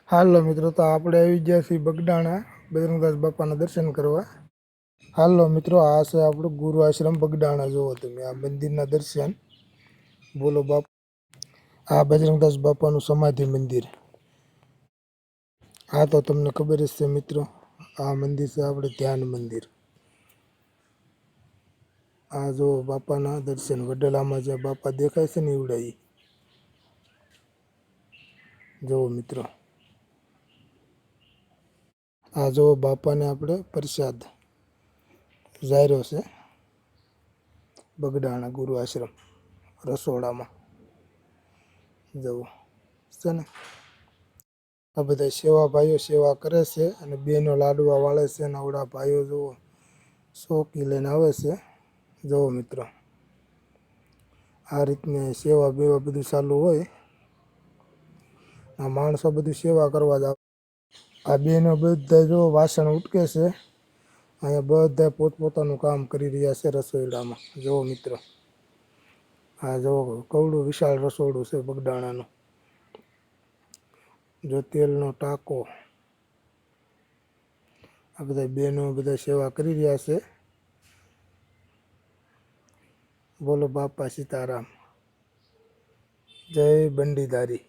હાલો મિત્રો, તો આપણે આવી ગયા છીએ બગડાણા બજરંગદાસ બાપાના દર્શન કરવા. હાલો મિત્રો, આ છે આપણું ગુરુ આશ્રમ બગડાણા. જુઓ તમે આ મંદિરના દર્શન. બોલો બાપ. આ બજરંગદાસ બાપાનું સમાધિ મંદિર. આ તો તમને ખબર જ છે મિત્રો, આ મંદિર છે આપણે ધ્યાન મંદિર. આ જો બાપાના દર્શન વડલામાં જે બાપા દેખાય છે ને એવડા ઈ. જુઓ મિત્રો, આ જો બાપાને આપણે પ્રસાદ જાયરો છે બગડાણા ગુરુ આશ્રમ રસોડામાં. જવો છે ને, આ બધા સેવા ભાઈઓ સેવા કરે છે અને બેનો લાડવા વાળે છે. નવડા ભાઈઓ જુઓ શોકી લઈને આવે છે. જુઓ મિત્રો, આ રીતની સેવા બેવા બધું ચાલુ હોય. આ માણસો બધું સેવા કરવા જ આવે. આ બેનો બધા જો વાસણ ઉટકે છે. અહીંયા બધા પોતપોતાનું કામ કરી રહ્યા છે રસોઈડામાં. જુઓ મિત્રો, આ જો કવડું વિશાળ રસોડું છે બગડાણાનું. જો તેલનો ટાંકો. આ બધા બહેનો બધા સેવા કરી રહ્યા છે. બોલો બાપા સીતારામ. જય બંડીધારી.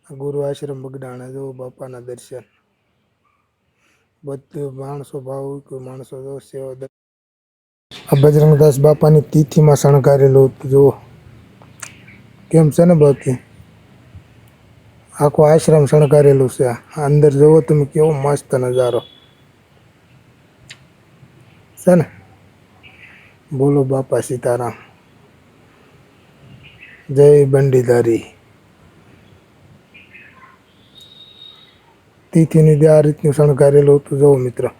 ગુરુ આશ્રમ બગડાણા. જો બાપાના દર્શન. બધું માણસો ભાવ કોઈ માણસો જો સેવા. આ બજરંગદાસ બાપાની તિથિમાં શણગારેલું હતું. જુઓ કેમ છે ને, બાકી આખો આશ્રમ શણગારેલું છે. અંદર જુઓ તમે કેવો મસ્ત નજારો છે ને. બોલો બાપા સીતારામ. જય બંડીધારી. તિથિની આ રીતનું શણગારેલું હતું. જુઓ મિત્રો,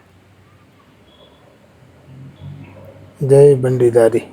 જય બંડીધારી.